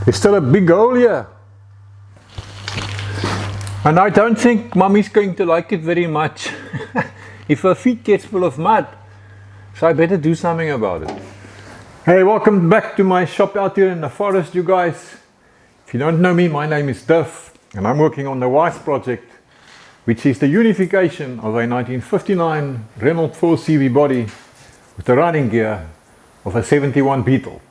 There's still a big hole here. And I don't think Mummy's going to like it very much if her feet gets full of mud. So I better do something about it. Hey, welcome back to my shop out here in the forest, you guys. If you don't know me, my name is Duff, and I'm working on the Wifey project, which is the unification of a 1959 Renault 4CV body with the riding gear of a 71 Beetle.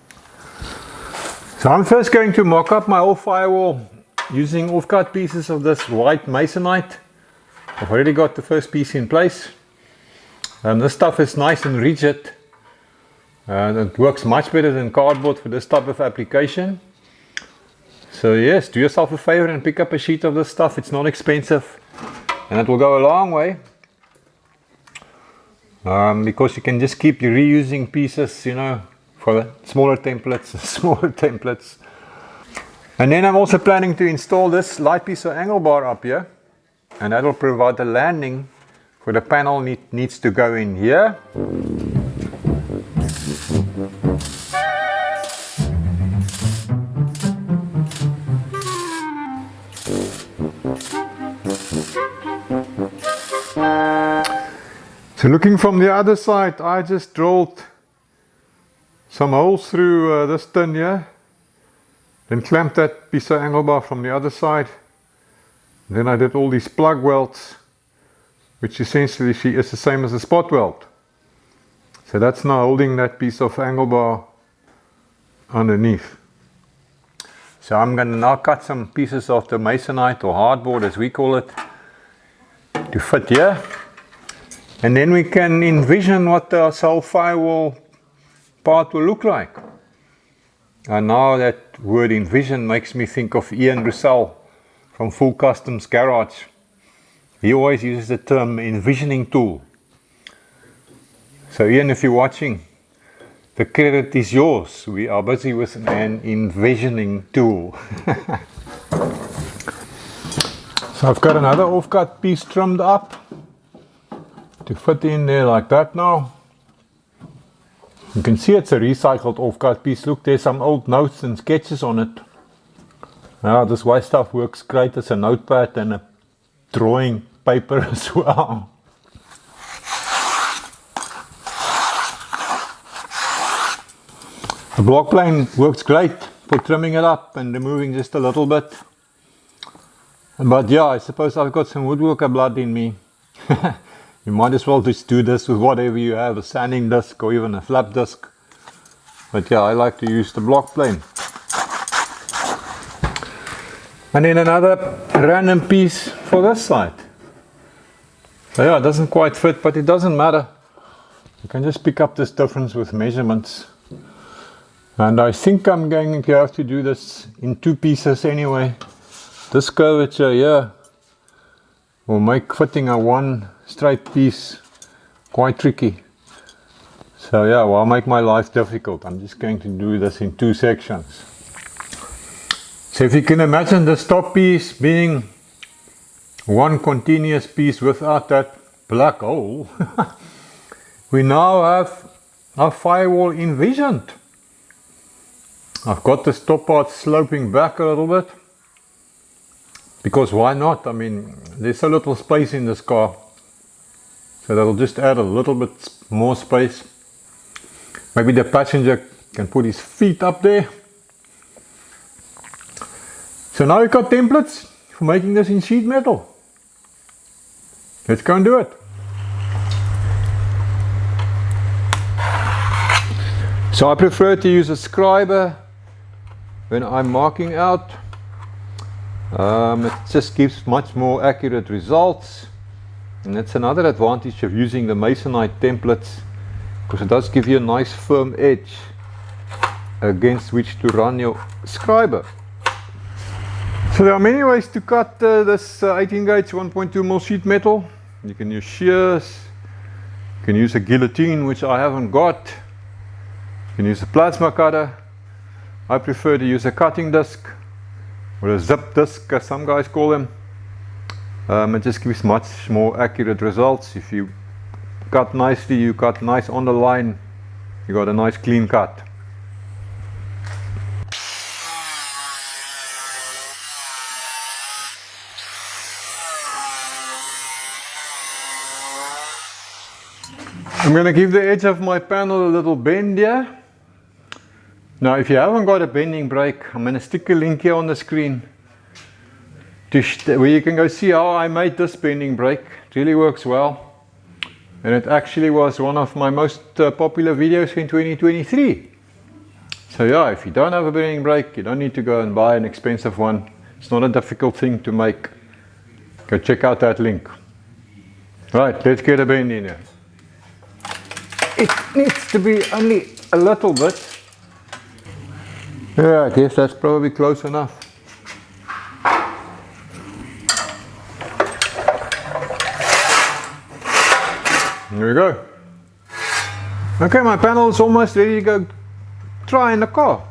So I'm first going to mock up my old firewall using off-cut pieces of this white masonite. I've already got the first piece in place. This stuff is nice and rigid. It works much better than cardboard for this type of application. So yes, do yourself a favor and pick up a sheet of this stuff. It's not expensive and it will go a long way. Because you can just keep reusing pieces, you know, for the smaller templates. And then I'm also planning to install this light piece of angle bar up here, and that will provide the landing where the panel needs to go in here. So looking from the other side, I just drilled some holes through this tin here. Then clamped that piece of angle bar from the other side. Then I did all these plug welds, which essentially is the same as a spot weld. So that's now holding that piece of angle bar underneath. So I'm going to now cut some pieces of the masonite or hardboard, as we call it, to fit here. And then we can envision what the whole firewall part will look like. And now that word envision makes me think of Ian Russell from Full Customs Garage. He always uses the term envisioning tool. So Ian, if you're watching, the credit is yours. We are busy with an envisioning tool. So I've got another offcut piece trimmed up to fit in there like that now. You can see it's a recycled offcut piece. Look, there's some old notes and sketches on it. Now this white stuff works great as a notepad and a drawing paper as well. The block plane works great for trimming it up and removing just a little bit. But yeah, I suppose I've got some woodworker blood in me. You might as well just do this with whatever you have, a sanding disc or even a flap disc. But yeah, I like to use the block plane. And then another random piece for this side. So yeah, it doesn't quite fit, but it doesn't matter. You can just pick up this difference with measurements. And I think I'm going to have to do this in two pieces anyway. This curvature here will make fitting a one straight piece quite tricky. So yeah, well, I'll make my life difficult. I'm just going to do this in two sections. So if you can imagine this top piece being one continuous piece without that black hole, we now have our firewall envisioned. I've got this top part sloping back a little bit, because why not? I mean, there's so little space in this car. So that'll just add a little bit more space. Maybe the passenger can put his feet up there. So now we've got templates for making this in sheet metal. Let's go and do it. So I prefer to use a scriber when I'm marking out. It just gives much more accurate results. And that's another advantage of using the masonite templates, because it does give you a nice firm edge against which to run your scriber. So there are many ways to cut this 18 gauge 1.2mm sheet metal. You can use shears, you can use a guillotine, which I haven't got, you can use a plasma cutter. I prefer to use a cutting disc or a zip disc, as some guys call them. It just gives much more accurate results. If you cut nicely, you cut nice on the line, you got a nice clean cut. I'm going to give the edge of my panel a little bend here. Now if you haven't got a bending brake, I'm going to stick a link here on the screen to where you can go see how I made this bending brake. It really works well, and it actually was one of my most popular videos in 2023. So yeah, if you don't have a bending brake, you don't need to go and buy an expensive one. It's not a difficult thing to make. Go check out that link. Right, let's get a bend in here. It needs to be only a little bit. Yeah, I guess that's probably close enough. There we go. Okay, my panel is almost ready to go try in the car.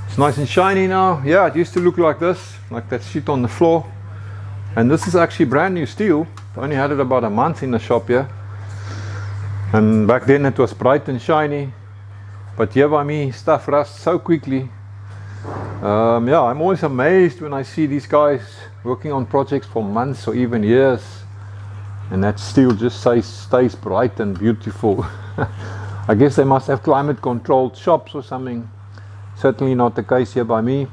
It's nice and shiny now. Yeah, it used to look like this, like that shit on the floor. And this is actually brand new steel. I only had it about a month in the shop here. And back then it was bright and shiny. But here by me, stuff rusts so quickly. Yeah, I'm always amazed when I see these guys working on projects for months or even years. And that steel just stays bright and beautiful. I guess they must have climate controlled shops or something. Certainly not the case here by me.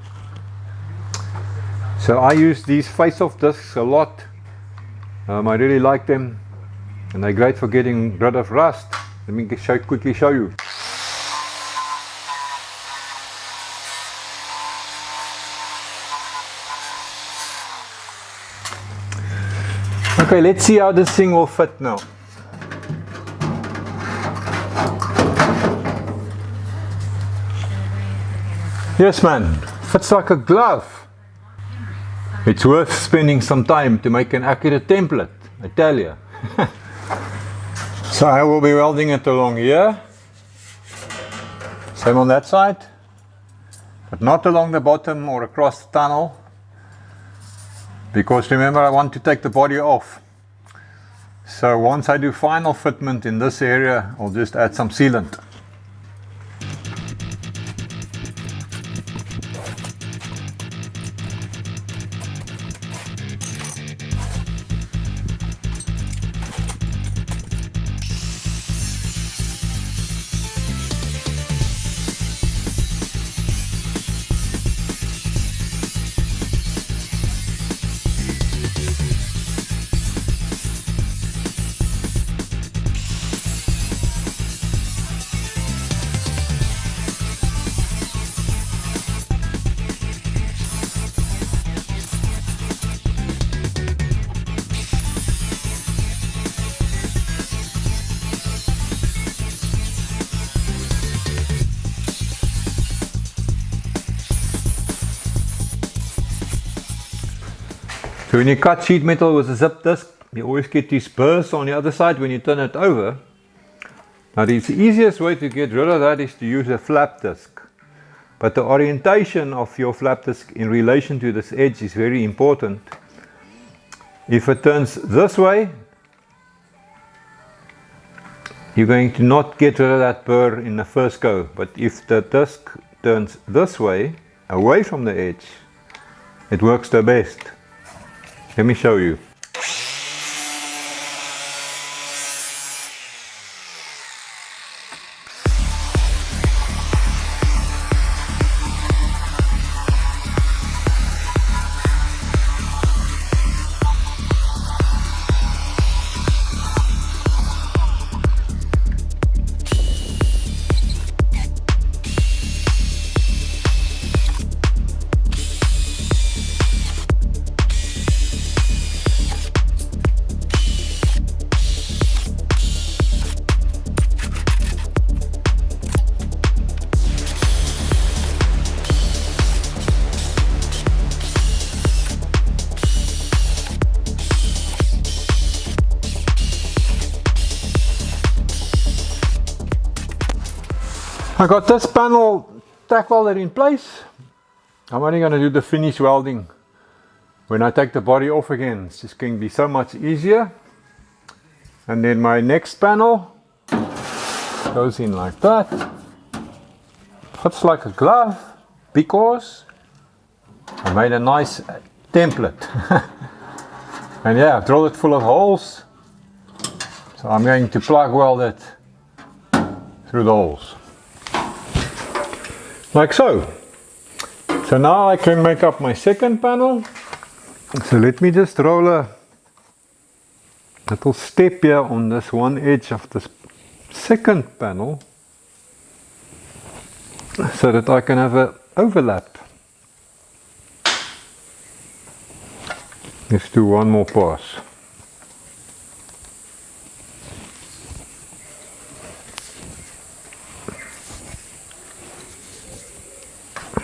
So I use these face-off discs a lot. I really like them, and they're great for getting rid of rust. Let me quickly show you. Okay, let's see how this thing will fit now. Yes man, fits like a glove. It's worth spending some time to make an accurate template, I tell you. So I will be welding it along here. Same on that side. But not along the bottom or across the tunnel. Because remember, I want to take the body off. So once I do final fitment in this area, I'll just add some sealant. So when you cut sheet metal with a zip disc, you always get these burrs on the other side when you turn it over. Now the easiest way to get rid of that is to use a flap disc. But the orientation of your flap disc in relation to this edge is very important. If it turns this way, you're going to not get rid of that burr in the first go. But if the disc turns this way, away from the edge, it works the best. Let me show you. I got this panel tack welded in place. I'm only going to do the finish welding when I take the body off again. It's just going to be so much easier. And then my next panel goes in like that. Fits like a glove because I made a nice template. And yeah, I drilled it full of holes. So I'm going to plug weld it through the holes. Like so. So now I can make up my second panel. So let me just roll a little step here on this one edge of this second panel so that I can have an overlap. Let's do one more pass.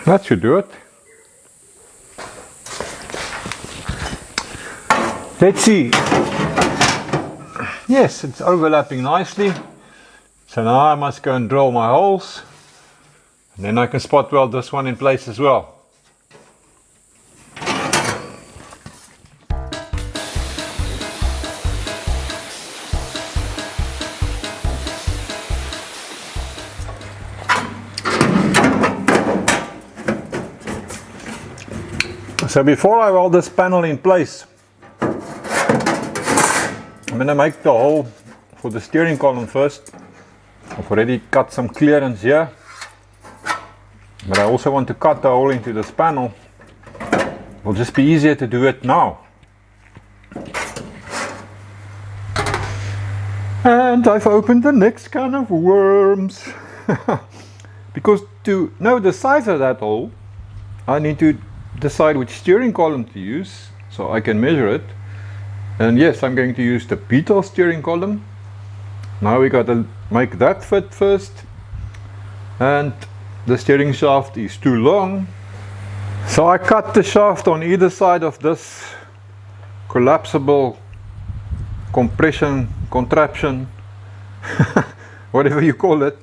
That should do it. Let's see. Yes, it's overlapping nicely. So now I must go and drill my holes. And then I can spot weld this one in place as well. So before I weld this panel in place, I'm going to make the hole for the steering column first. I've already cut some clearance here, but I also want to cut the hole into this panel. It will just be easier to do it now. And I've opened the next can of worms. Because to know the size of that hole, I need to decide which steering column to use so I can measure it. And yes, I'm going to use the Beetle steering column. Now we got to make that fit first, and the steering shaft is too long, so I cut the shaft on either side of this collapsible compression contraption, whatever you call it.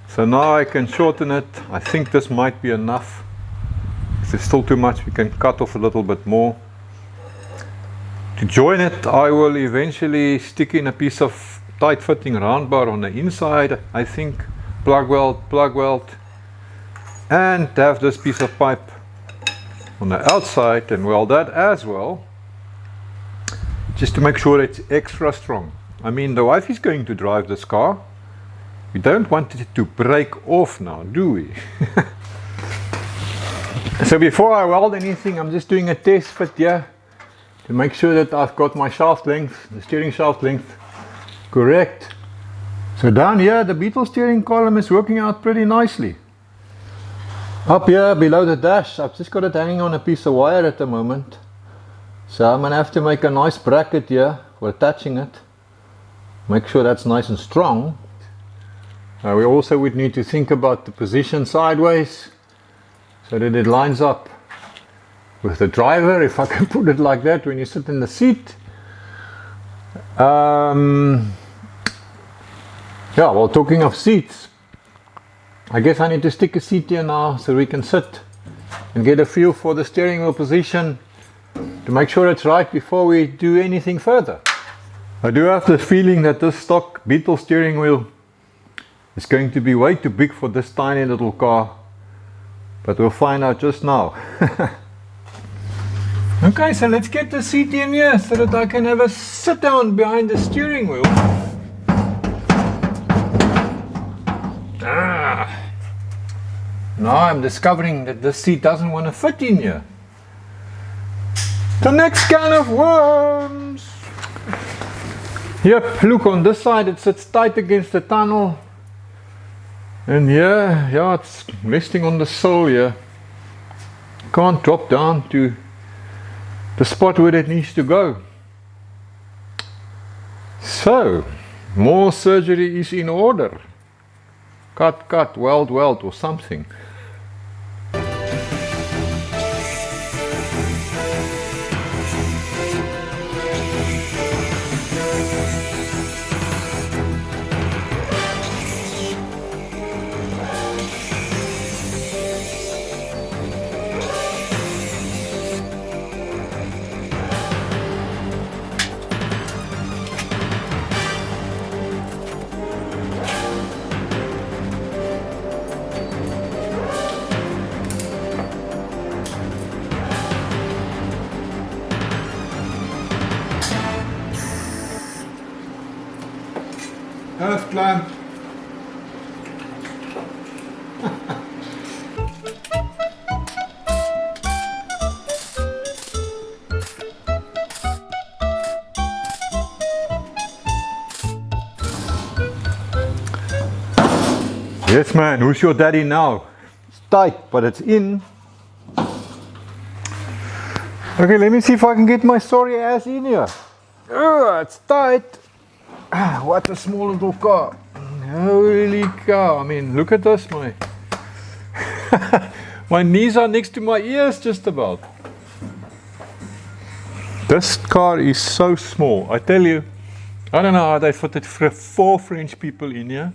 So now I can shorten it. I think this might be enough. If it's still too much, we can cut off a little bit more. To join it, I will eventually stick in a piece of tight fitting round bar on the inside, I think, plug weld, and have this piece of pipe on the outside and weld that as well, just to make sure it's extra strong. I mean, the wife is going to drive this car. We don't want it to break off now, do we? So before I weld anything, I'm just doing a test fit here to make sure that I've got my shaft length, the steering shaft length, correct. So down here, the Beetle steering column is working out pretty nicely. Up here, below the dash, I've just got it hanging on a piece of wire at the moment. So I'm going to have to make a nice bracket here for attaching it. Make sure that's nice and strong. We also would need to think about the position sideways, so that it lines up with the driver, if I can put it like that, when you sit in the seat. Yeah, well, talking of seats, I guess I need to stick a seat here now so we can sit and get a feel for the steering wheel position to make sure it's right before we do anything further. I do have the feeling that this stock Beetle steering wheel is going to be way too big for this tiny little car. But we'll find out just now. Okay, so let's get the seat in here so that I can have a sit down behind the steering wheel. Now I'm discovering that this seat doesn't want to fit in here. The next can of worms. Yep, look, on this side it sits tight against the tunnel. And here, yeah, it's resting on the sole here. Can't drop down to the spot where it needs to go. So, more surgery is in order. Cut, weld, or something. clamp. Yes man, who's your daddy now? It's tight, but it's in. Okay, let me see if I can get my sorry ass in here. It's tight. What a small little car. Holy cow. I mean, look at this, my knees are next to my ears just about. This car is so small. I tell you, I don't know how they fitted 4 French people in here.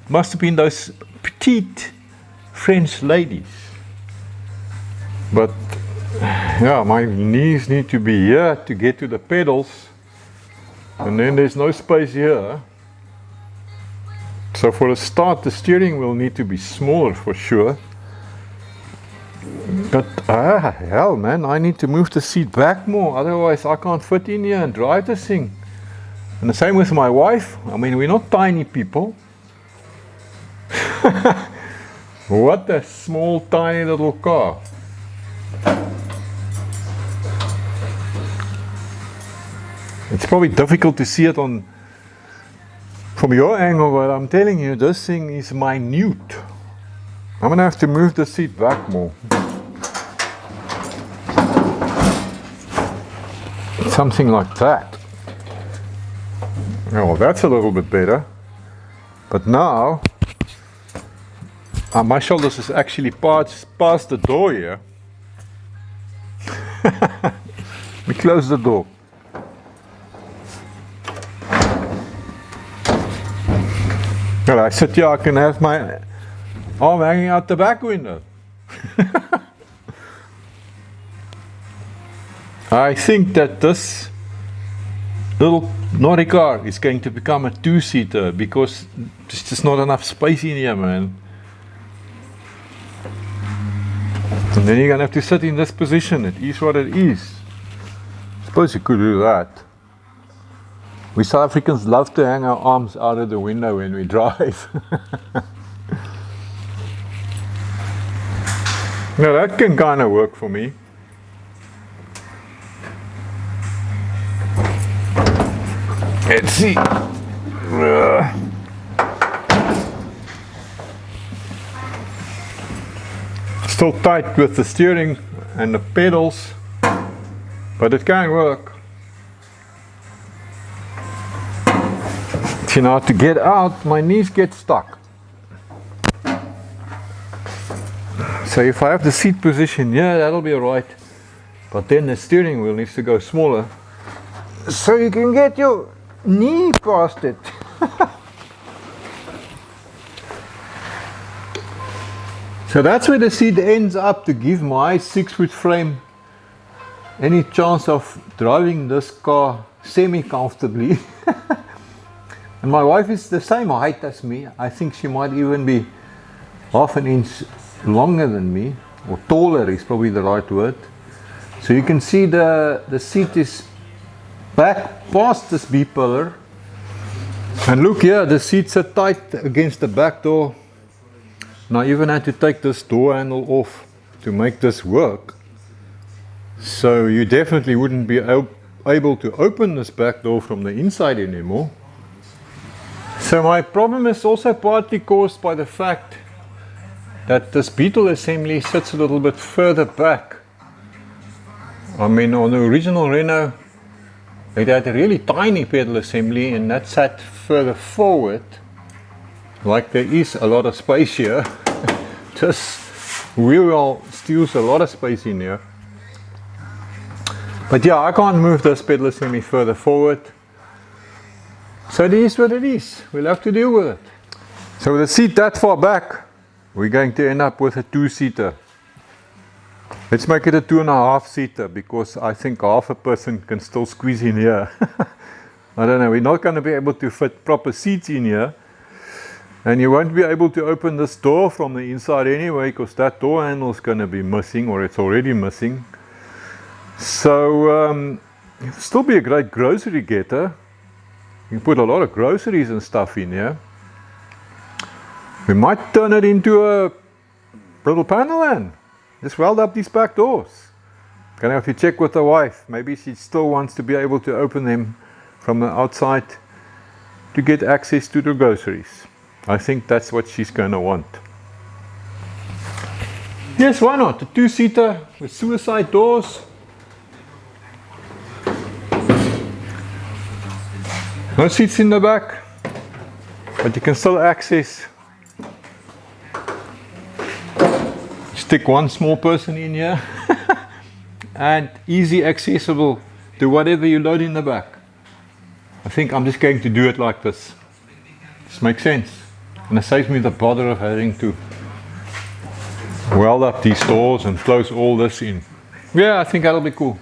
Must have been those petite French ladies. But yeah, my knees need to be here to get to the pedals, and then there's no space here. So for a start, the steering will need to be smaller for sure. But hell man, I need to move the seat back more, otherwise I can't fit in here and drive this thing. And the same with my wife. I mean, we're not tiny people. What a small tiny little car. It's probably difficult to see it from your angle, but I'm telling you, this thing is minute. I'm gonna have to move the seat back more. Something like that. Oh, that's a little bit better. But now my shoulders is actually past the door here. We close the door. Well, I sit here, I can have my arm hanging out the back window. I think that this little naughty car is going to become a 2-seater because there's just not enough space in here, man. And then you're gonna have to sit in this position. It is what it is. I suppose you could do that. We South Africans love to hang our arms out of the window when we drive. Now that can kind of work for me. Let's see. Still tight with the steering and the pedals, but it can work. You know, to get out, my knees get stuck. So if I have the seat position, yeah, that'll be alright. But then the steering wheel needs to go smaller, so you can get your knee past it. So that's where the seat ends up, to give my 6-foot frame any chance of driving this car semi-comfortably. And my wife is the same height as me. I think she might even be half an inch longer than me, or taller is probably the right word. So you can see the seat is back past this B-pillar. And look here, the seats are tight against the back door. And I even had to take this door handle off to make this work. So you definitely wouldn't be able to open this back door from the inside anymore. So my problem is also partly caused by the fact that this Beetle assembly sits a little bit further back. I mean, on the original Renault, it had a really tiny pedal assembly, and that sat further forward. Like there is a lot of space here. This wheel well steals a lot of space in here. But yeah, I can't move this pedal assembly further forward. So it is what it is. We'll have to deal with it. So with the seat that far back, we're going to end up with a 2-seater. Let's make it a 2.5-seater, because I think half a person can still squeeze in here. I don't know, we're not going to be able to fit proper seats in here. And you won't be able to open this door from the inside anyway, because that door handle is going to be missing, or it's already missing. So it'll still be a great grocery getter. You can put a lot of groceries and stuff in here. We might turn it into a little panel and just weld up these back doors. Gonna have to check with the wife. Maybe she still wants to be able to open them from the outside to get access to the groceries. I think that's what she's gonna want. Yes, why not? A two-seater with suicide doors. No seats in the back, but you can still access. Stick one small person in here and easy accessible to whatever you load in the back. I think I'm just going to do it like this. This makes sense. And it saves me the bother of having to weld up these doors and close all this in. Yeah, I think that'll be cool.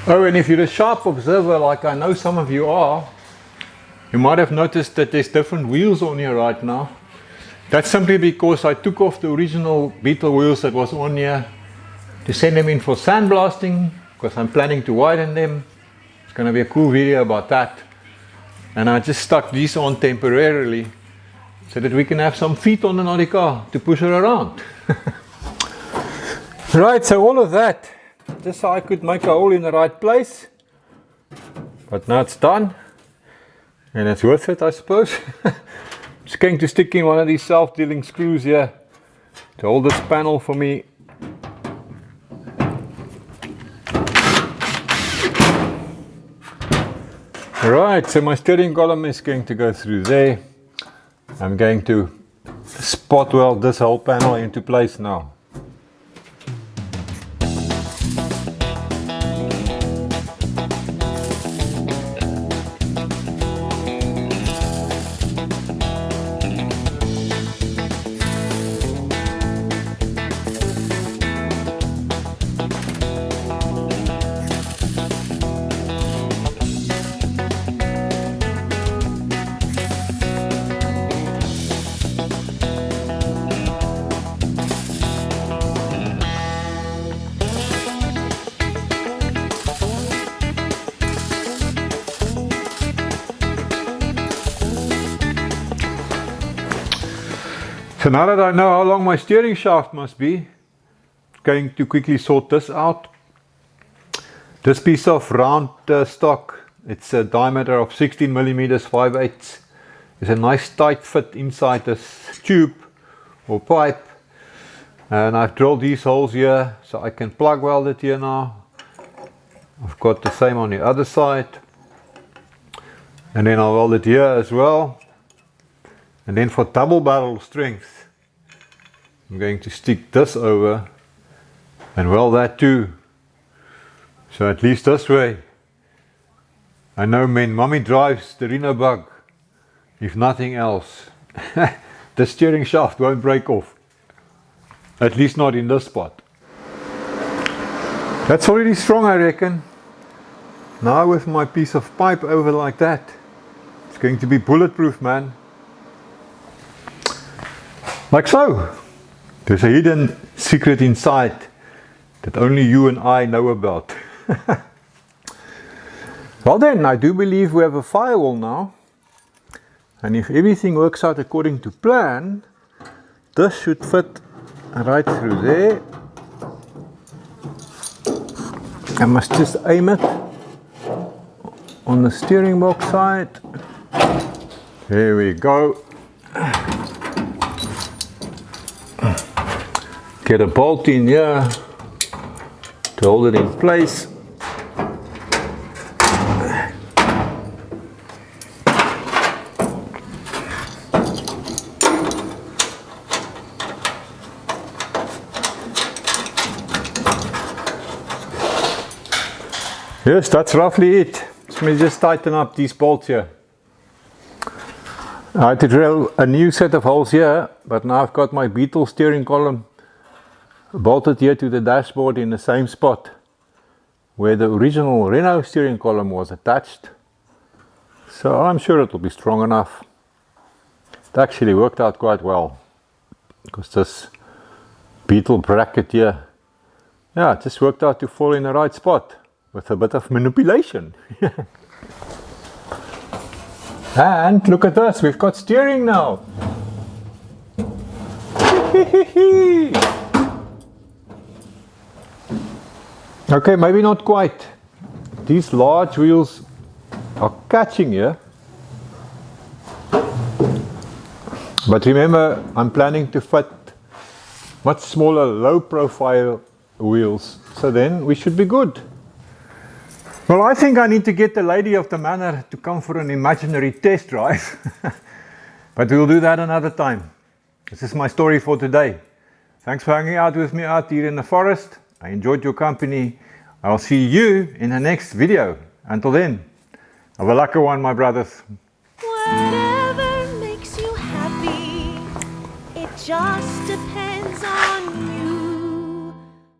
Oh, and if you're a sharp observer like I know some of you are, you might have noticed that there's different wheels on here right now. That's simply because I took off the original Beetle wheels that was on here to send them in for sandblasting, because I'm planning to widen them. It's going to be a cool video about that. And I just stuck these on temporarily so that we can have some feet on another car to push her around. Right, so all of that, just so I could make a hole in the right place. But now it's done. And it's worth it, I suppose. Just going to stick in one of these self-dealing screws here to hold this panel for me. Right, so my steering column is going to go through there. I'm going to spot weld this whole panel into place now. So now that I know how long my steering shaft must be, I'm going to quickly sort this out. This piece of round stock, it's a diameter of 16 millimeters 5/8. It's a nice tight fit inside this tube or pipe. And I've drilled these holes here so I can plug weld it here now. I've got the same on the other side. And then I'll weld it here as well. And then for double barrel strength, I'm going to stick this over and weld that too. So at least this way, I know when mommy drives the Renobug, if nothing else, the steering shaft won't break off. At least not in this spot. That's already strong, I reckon. Now with my piece of pipe over like that, it's going to be bulletproof, man. Like so. There's a hidden secret inside that only you and I know about. Well then, I do believe we have a firewall now. And if everything works out according to plan, this should fit right through there. I must just aim it on the steering box side. There we go. Get a bolt in here to hold it in place. Yes, that's roughly it. Let me just tighten up these bolts here. I had to drill a new set of holes here, but now I've got my Beetle steering column bolted here to the dashboard in the same spot where the original Renault steering column was attached. So I'm sure it will be strong enough. It actually worked out quite well because this Beetle bracket here, yeah, it just worked out to fall in the right spot with a bit of manipulation. And look at this, we've got steering now. Okay, maybe not quite. These large wheels are catching here. But remember, I'm planning to fit much smaller, low profile wheels. So then we should be good. Well, I think I need to get the lady of the manor to come for an imaginary test drive. But we'll do that another time. This is my story for today. Thanks for hanging out with me out here in the forest. I enjoyed your company. I'll see you in the next video. Until then, have a lucky one, my brothers. Whatever makes you happy, it just depends on